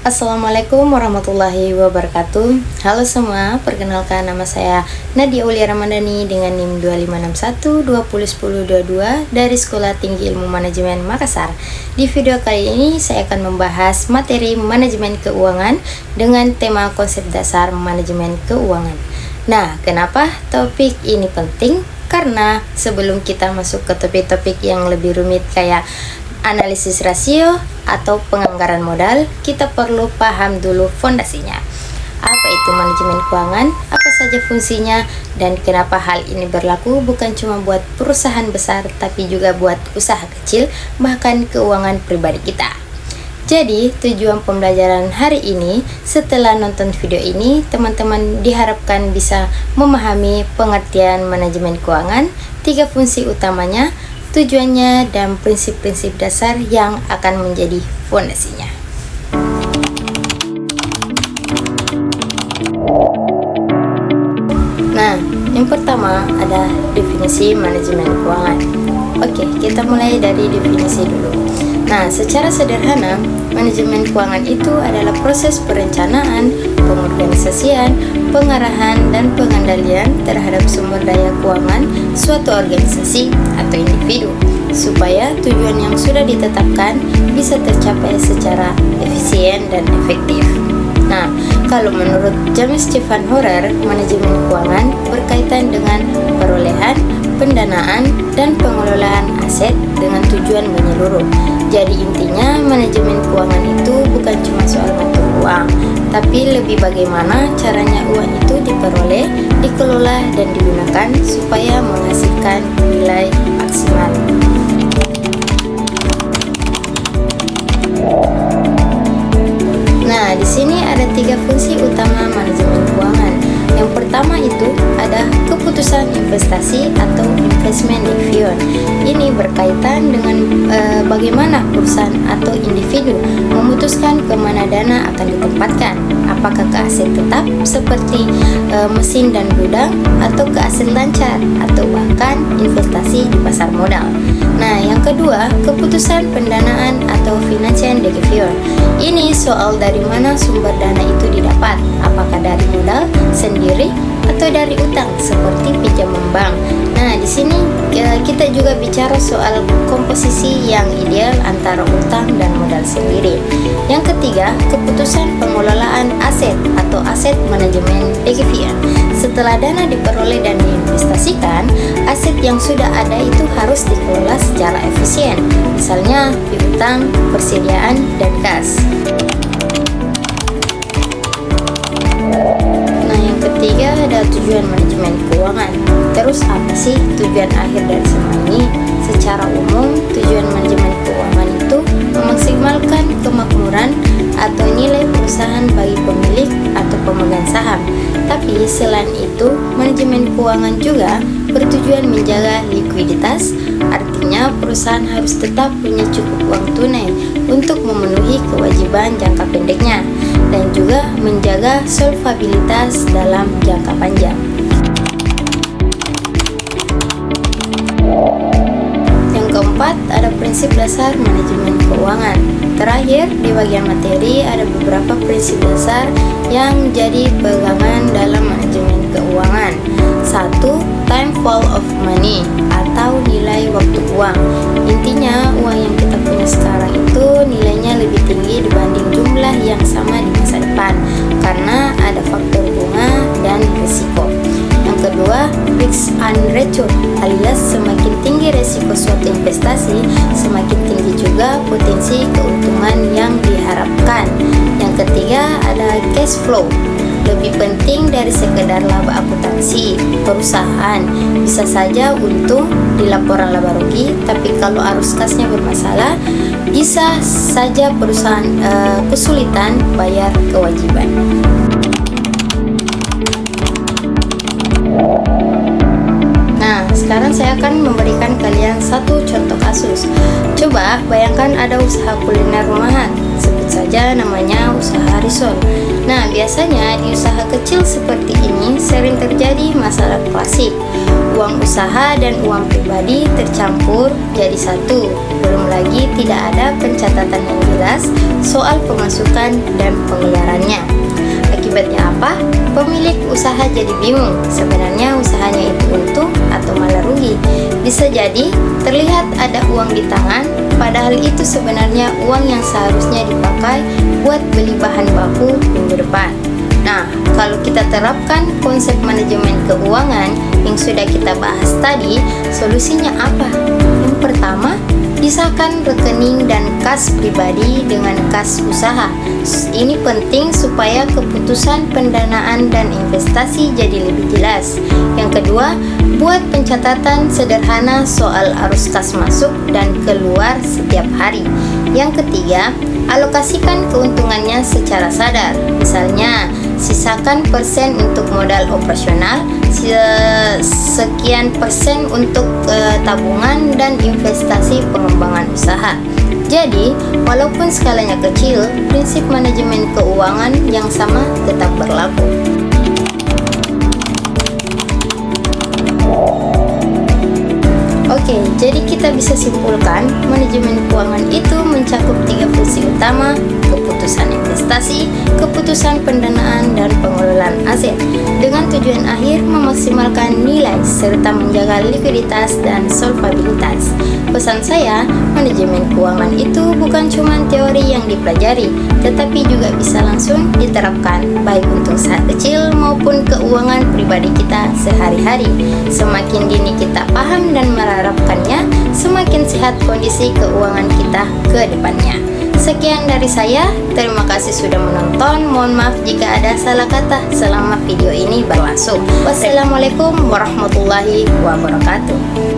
Assalamualaikum warahmatullahi wabarakatuh. Halo semua, perkenalkan nama saya Nadia Aulia Ramadhani dengan NIM 2561201022 dari Sekolah Tinggi Ilmu Manajemen Makassar. Di video kali ini saya akan membahas materi manajemen keuangan dengan tema konsep dasar manajemen keuangan. Nah, kenapa topik ini penting? Karena sebelum kita masuk ke topik-topik yang lebih rumit kayak analisis rasio atau penganggaran modal, kita perlu paham dulu fondasinya. Apa itu manajemen keuangan, apa saja fungsinya, dan kenapa hal ini berlaku bukan cuma buat perusahaan besar, tapi juga buat usaha kecil, bahkan keuangan pribadi kita. Jadi, tujuan pembelajaran hari ini, setelah nonton video ini, teman-teman diharapkan bisa memahami pengertian manajemen keuangan, 3 fungsi utamanya, tujuannya, dan prinsip-prinsip dasar yang akan menjadi fondasinya. Nah, yang pertama ada definisi manajemen keuangan. Oke, kita mulai dari definisi dulu. Nah, secara sederhana, manajemen keuangan itu adalah proses perencanaan, pengorganisasian, pengarahan, dan pengendalian terhadap sumber daya keuangan suatu organisasi atau individu, supaya tujuan yang sudah ditetapkan bisa tercapai secara efisien dan efektif. Nah, kalau menurut James Stephen Horer, manajemen keuangan berkaitan dengan perolehan, pendanaan, dan pengelolaan aset dengan tujuan menyeluruh. Jadi intinya manajemen keuangan itu bukan cuma soal ngatur uang, tapi lebih bagaimana caranya uang itu diperoleh, dikelola, dan digunakan supaya menghasilkan nilai maksimal. Nah, di sini ada 3 fungsi utama manajemen keuangan. Yang pertama itu ada keputusan investasi atau investment decision. Ini berkaitan dengan bagaimana perusahaan atau individu memutuskan kemana dana akan ditempatkan, apakah ke aset tetap seperti mesin dan gudang, atau ke aset lancar, atau bahkan investasi di pasar modal. Nah, yang kedua, keputusan pendanaan atau financial decision. Ini soal dari mana sumber dana itu didapat, apakah dari modal sendiri atau dari utang seperti pinjaman bank. Nah, di sini kita juga bicara soal komposisi yang ideal antara utang dan modal sendiri. Yang ketiga, keputusan pengelolaan aset atau aset manajemen decision. Setelah dana diperoleh dan diinvestasikan, aset yang sudah ada itu harus dikelola secara efisien, misalnya piutang, persediaan, dan kas. Nah, yang ketiga ada tujuan manajemen keuangan. Terus apa sih tujuan akhir dari semua ini? Secara umum, tujuan manajemen keuangan itu memaksimalkan kemakmuran atau nilai perusahaan bagi pemilik atau pemegang saham. Tapi selain itu, manajemen keuangan juga bertujuan menjaga likuiditas, artinya perusahaan harus tetap punya cukup uang tunai untuk memenuhi kewajiban jangka pendeknya, dan juga menjaga solvabilitas dalam jangka panjang. Yang keempat, ada prinsip dasar manajemen keuangan. Terakhir, di bagian materi ada beberapa prinsip dasar yang jadi pegangan dalam manajemen keuangan. 1. Time flow of money atau nilai waktu uang. Intinya, uang yang kita punya sekarang itu nilainya lebih tinggi dibanding jumlah yang sama di masa depan karena ada faktor bunga dan risiko. Yang kedua, risk and return, alias semakin tinggi risiko suatu investasi, semakin tinggi juga potensi keuntungan yang diharapkan. Yang ketiga ada cash flow. Lebih penting dari sekedar laba akuntansi, perusahaan bisa saja untung di laporan laba rugi, tapi kalau arus kasnya bermasalah, bisa saja perusahaan kesulitan bayar kewajiban. Nah, sekarang saya akan memberikan kalian satu contoh kasus. Coba bayangkan ada usaha kuliner rumahan, sebut saja namanya usaha risol. Nah, biasanya di usaha kecil seperti ini sering terjadi masalah klasik. Uang usaha dan uang pribadi tercampur jadi satu. Belum lagi tidak ada pencatatan yang jelas soal pemasukan dan pengeluarannya. Akibatnya apa? Pemilik usaha jadi bingung, sebenarnya usahanya itu untung atau malah rugi. Bisa jadi terlihat ada uang di tangan, padahal itu sebenarnya uang yang seharusnya dipakai buat beli bahan baku minggu depan. Nah, kalau kita terapkan konsep manajemen keuangan yang sudah kita bahas tadi, solusinya apa? Yang pertama, pisahkan rekening dan kas pribadi dengan kas usaha. Ini penting supaya keputusan pendanaan dan investasi jadi lebih jelas. Yang kedua, buat pencatatan sederhana soal arus kas masuk dan keluar setiap hari. Yang ketiga, alokasikan keuntungannya secara sadar. Misalnya, sisakan persen untuk modal operasional, sekian persen untuk tabungan dan investasi pengembangan usaha. Jadi, walaupun skalanya kecil, prinsip manajemen keuangan yang sama tetap berlaku. Oke, jadi kita bisa simpulkan manajemen keuangan itu mencakup 3 fungsi utama: keputusan investasi, keputusan pendanaan, dan pengelolaan aset, dengan tujuan akhir memaksimalkan nilai serta menjaga likuiditas dan solvabilitas. Pesan saya, manajemen keuangan itu bukan cuma teori yang dipelajari, tetapi juga bisa langsung diterapkan, baik untuk usaha kecil maupun keuangan pribadi kita sehari-hari. Semakin dini kita paham dan menerapkannya, semakin sehat kondisi keuangan kita ke depannya. Sekian dari saya, terima kasih sudah menonton. Mohon maaf jika ada salah kata selama video ini berlangsung. Wassalamualaikum warahmatullahi wabarakatuh.